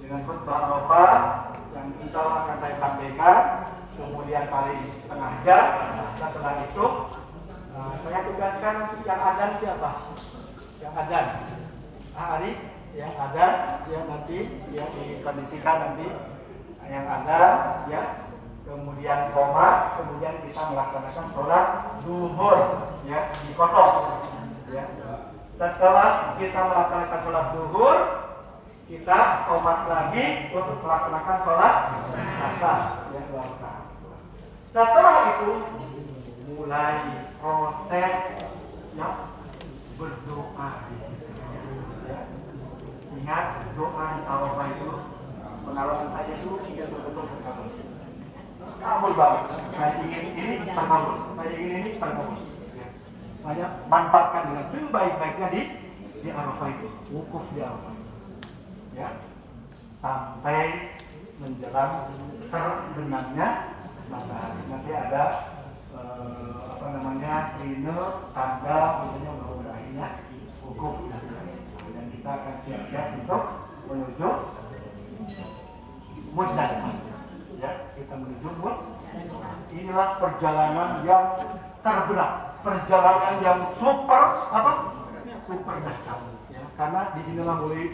dengan khutbah Arafah yang insya Allah akan saya sampaikan, kemudian paling setengah jam. Setelah itu saya tugaskan nanti yang adzan siapa? Yang adzan Ari, yang adzan ya, nanti yang dikondisikan nanti yang adzan ya, kemudian qomat, kemudian kita melaksanakan sholat zuhur ya di kosong ya. Setelah kita melaksanakan sholat zuhur, kita qomat lagi untuk melaksanakan sholat asar ya. Setelah itu mulai proses ya berdoa ya. Ingat doa di Arafah itu pengalaman saya itu betul-betul terkabul. Kabul banget. Saya ingin ini terkabul, saya ingin ini terkabul. Banyak manfaatkan dengan sebaik-baiknya di Arafah itu, wukuf di Arafah ya, sampai menjelang terbenamnya matahari. Nanti ada sirine, tanda, misalnya mudah-mudahannya wukuf. Dan kita akan siap-siap untuk menuju Muzdalifah. Ya, kita menuju Muzdalifah. Inilah perjalanan yang terberat, perjalanan yang super dahsyat. Ya, karena disinilah mulai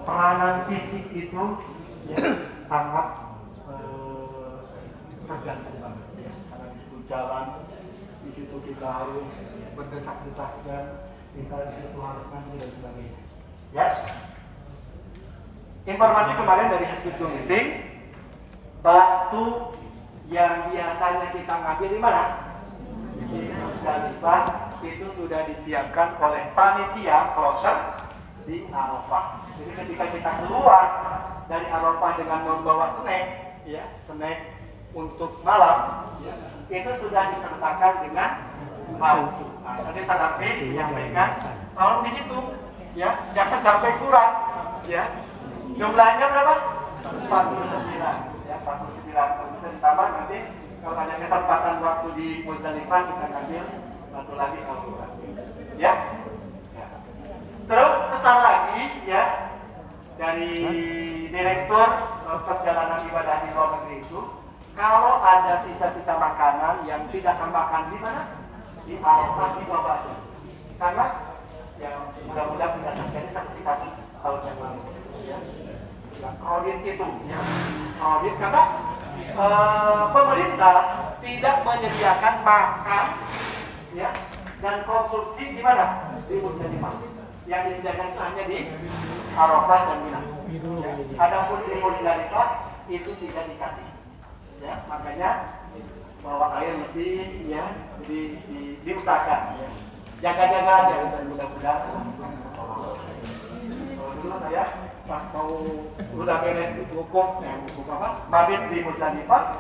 peranan fisik itu ya, sangat tergantung banget. Ya, karena di situ jalan, di situ kita harus berdesak-desakan, kita di situ harus nanti dan sebagainya. Ya. Informasi kemarin dari hasil Zoom meeting, batu yang biasanya kita ngambil di mana? Di Muzdalifah, itu sudah disiapkan oleh panitia kloter di Arafah. Jadi ketika kita keluar dari Arafah dengan membawa snack, ya, snack untuk malam, ya, itu sudah disertakan dengan batu. Nah, tadi Sadapi menyampaikan, tolong dihitung, ya, jangan sampai kurang, ya. Jumlahnya berapa? 49. Ya, 49. Kalau bisa ditambah nanti kalau ada kesempatan waktu di Muzdalifah kita ambil satu lagi kalau kurang. Ya. Ya. Terus pesan lagi ya dari Direktur Perjalanan Ibadah di Luar Negeri itu, kalau ada sisa-sisa makanan yang tidak termakan di mana? Di Arafah dibawa. Karena ya mudah-mudahan tidak terjadi seperti kasus tahun yang lalu. Ya. Audit itu, ya. Audit karena pemerintah tidak menyediakan makan, ya, dan konsumsi di mana? Di Muzdalifah. Yang disediakan itu hanya di Arafah dan Mina. Ya. Adapun di Muzdalifah itu tidak dikasih, ya. Makanya bawa air lebih, ya, diusahakan, ya. Jaga-jaga aja dan mudah-mudahan. Dulu saya pas mau udah beres wukuf mabit di Muzdalifah,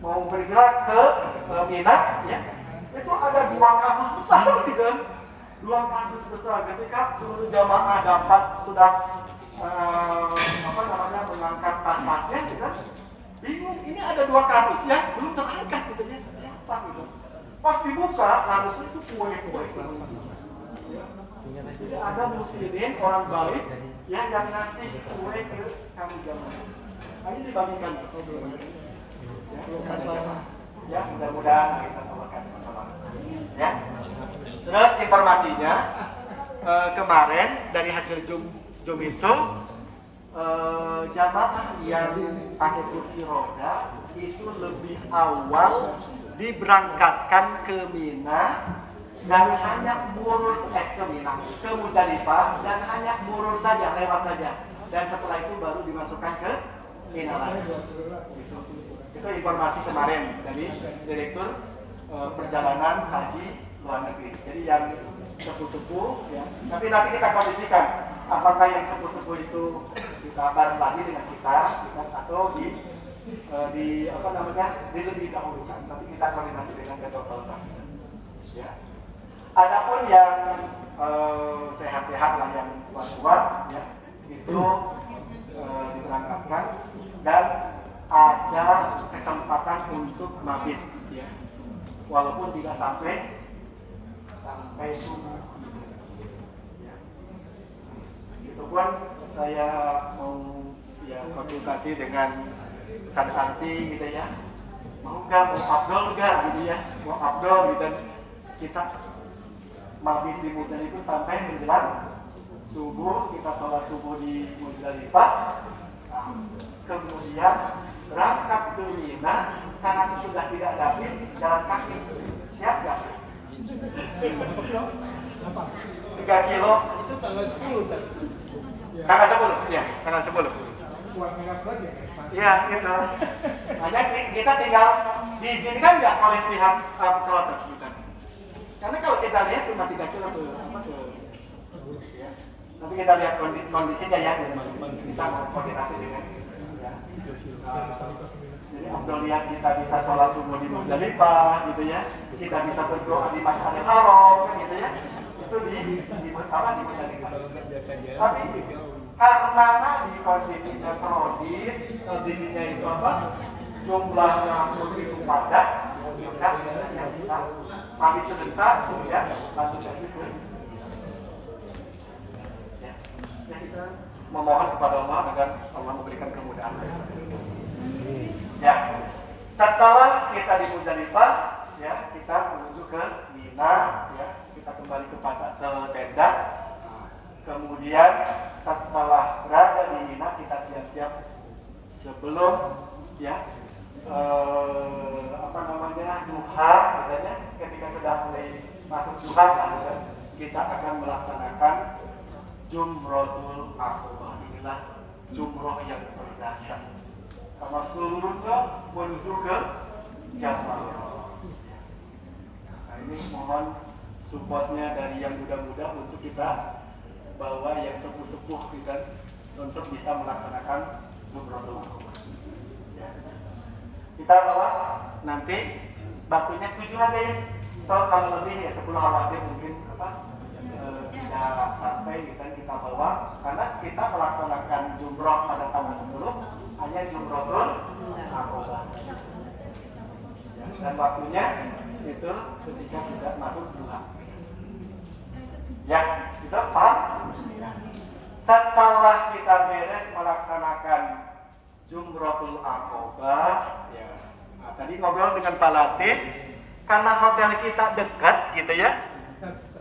mau bergerak ke Mina, ya, itu ada 2 kardus besar gitu kan, 2 kardus besar. Ketika seluruh jamaah dapat sudah mengangkat tas-tasnya gitu kan, bingung ini ada 2 kardus ya belum terangkat gitu ya, siapa gitu. Pas dibuka kardus itu kue-kue. Jadi ada muslimin orang baik ya yang ngasih kue ke kami jamaah. Ini dibagikan ya, mudah-mudahan kita terima sama-sama. Ya. Terus informasinya kemarin dari hasil Zoom itu jamaah yang pakai kursi roda itu lebih awal diberangkatkan ke Mina dan hanya murus ke Mina, ke Muzdalifah dan hanya murus saja, lewat saja. Dan setelah itu baru dimasukkan ke Mina lagi. Itu informasi kemarin dari Direktur Perjalanan Haji Luar Negeri. Jadi yang sepuh-sepuh, ya. Tapi nanti kita kondisikan apakah yang sepuh-sepuh itu kita bareng lagi dengan kita atau dilebih dahulukan. Tapi kita koordinasi dengan Dr. Ya. Adapun yang sehat-sehat lah, yang kuat-kuat, ya, itu diberangkatkan dan ada kesempatan untuk mabit, ya, walaupun tidak sampai subuh. Ya. Itu pun saya mau ya konsultasi dengan Ustaz Arti gitu ya. Mau Abdul nggak gitu ya? Mau Abdul gitu. Kita mabit di Muzdalifah sampai menjelang subuh, kita sholat subuh di Muzdalifah. Kemudian berangkat ke Mina karena sudah tidak ada bis, jalan kaki. Siap nggak? 3 kilo. Itu tanggal 10 kan? Tanggal 10, ya, tanggal 10. Kuat nggak lagi ya? Iya, gitu. Makanya kita tinggal diizinkan nggak oleh pihak kloter kita. Karena kalau kita lihat cuma 3 kilo ke ya. Tapi kita lihat kondisinya ya. Kita mau koordinasi dengan ya. Jadi Abdul lihat kita bisa sholat subuh di Muzdalifah gitu ya. Kita bisa berdoa di Masjidil Haram gitu ya. Itu di Muzdalifah. Tapi karena tadi kondisinya kredit, kondisinya itu apa? Jumlahnya begitu padat, maka kita bisa mandi sebentar, ya, langsung ke itu. Ya, kita memohon kepada Allah agar Allah memberikan kemudahan. Ya, setelah kita di Muzdalifah, ya, kita menuju ke Mina, ya, kita kembali kepada tenda. Kemudian setelah berada di Mina kita siap-siap sebelum ya duha katanya, ketika sudah mulai masuk duha kita akan melaksanakan Jumrotul Aqabah. Inilah jumroh yang terdahsyat karena seluruhnya menuju ke Jamal. Nah, ini mohon supportnya dari yang muda-muda untuk kita bahwa yang sepuh-sepuh kita untuk bisa melaksanakan Jumrotul Aqabah. Ya. Kita bawa nanti batunya 7 aja ya. Kalau lebih ya 10 khawatir mungkin tidak sampai kita bawa karena kita melaksanakan jumroh pada tanggal 10 hanya Jumrotul Aqabah. Ya, dan waktunya itu ketika sudah masuk duha. Ya, itu paham? Setelah kita beres melaksanakan Jumrotul Aqabah, ya. Nah, tadi ngobrol dengan Pak Latif, karena hotel kita dekat, gitu ya.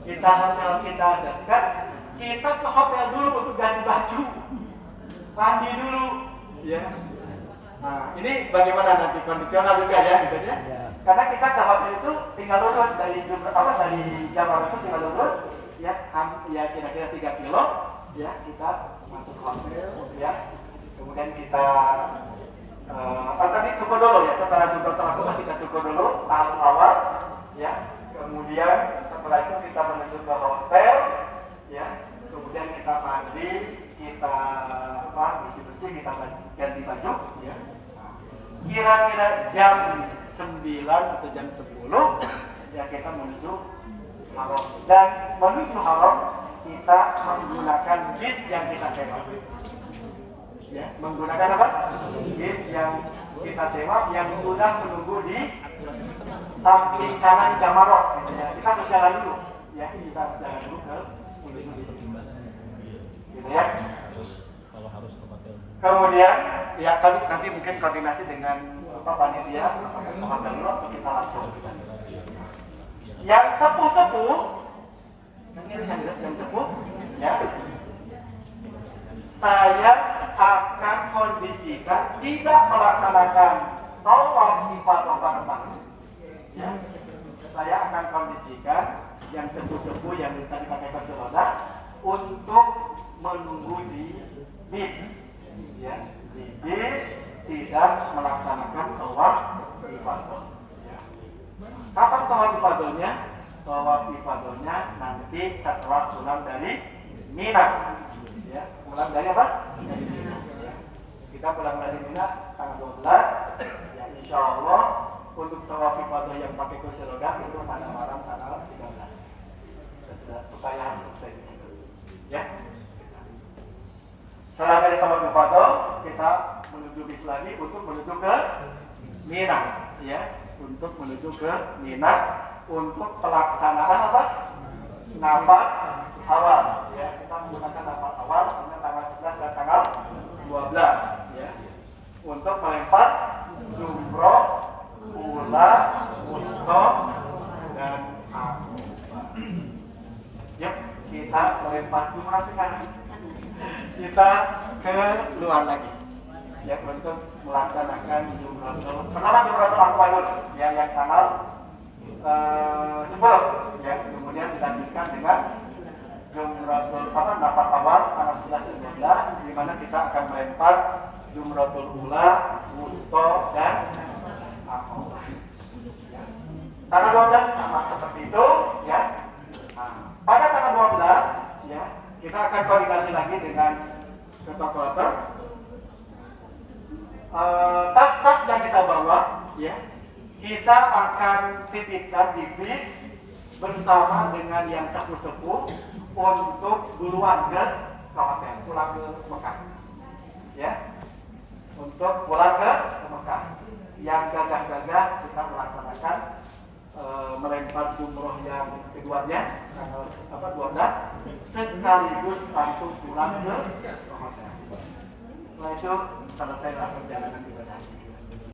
Hotel kita dekat, kita ke hotel dulu untuk ganti baju, mandi dulu, ya. Nah, ini bagaimana nanti kondisional juga ya, gitu ya. Karena kita ke hotel itu tinggal lurus dari Jamal itu tinggal lurus. Ya kira-kira 3 kilo ya kita masuk hotel ya kemudian kita tadi cukup dulu ya setelah Jumrotul Aqabah kita cukup dulu tahap awal ya kemudian setelah itu kita menuju ke hotel ya kemudian kita mandi kita bersih-bersih kita ganti baju ya kira-kira jam 9 atau jam 10 ya kita menuju Haram. Dan menuju Haram kita menggunakan bis yang kita sewa. Ya, menggunakan apa? Bis yang kita sewa yang sudah menunggu di samping kanan Jamarot. Gitu ya. Kita harus jalan dulu. Ya, kita harus jalan dulu ke menuju bis. Gitu ya. Kemudian ya nanti mungkin koordinasi dengan panitia hotel dulu atau kita langsung. Yang sepuh-sepuh, yang sepuh, ya, saya akan kondisikan tidak melaksanakan tawaf ifadah bareng-bareng. Ya, saya akan kondisikan yang sepuh-sepuh yang tadi pakai kursi roda untuk menunggu di bis, ya, di bis tidak melaksanakan tawaf ifadah. Kapan tawaf ifadahnya? Tawaf ifadahnya nanti setelah pulang dari Mina. Ya, pulang dari apa? Dari Mina. Ya. Kita pulang dari Mina tanggal 12. Ya, insya Allah untuk tawaf ifadah yang pakai kursi roda itu pada malam tanggal 13. Supaya selesai di situ. Ya. Setelah dari tawaf ifadah kita menuju bis lagi untuk menuju ke Mina. Ya. Untuk menuju ke Mina untuk pelaksanaan apa? Nafar awal ya kita menggunakan lafaz awal karena tanggal 11 dan tanggal 12 ya. Untuk melempar jumroh, ula, wusta dan aqobah. Yuk, kita melempar jumroh sekarang. Kita ke luar lagi. Ya, untuk melaksanakan jumroh. Pertama jumroh aqobah dulu, ya, yang tanggal 10 ya, kemudian dilanjutkan dengan jumratul nafar awal tanggal 11 dan 12 di mana kita akan melempar jumratul ula, wusta dan aqobah. Ya. Tanggal 12 sama seperti itu ya. Nah, pada tanggal 12 ya, kita akan koordinasi lagi dengan ketua kloter. Tas-tas yang kita bawa ya, kita akan titipkan di bis bersama dengan yang sepuh-sepuh untuk duluan ke hotel, pulang ke Mekah. Ya, untuk pulang ke Mekah. Yang gagah-gagah kita melaksanakan melempar jumroh yang keduanya tanggal 12 sekaligus langsung pulang ke hotel. Setelah itu selesai perjalanan ibadah.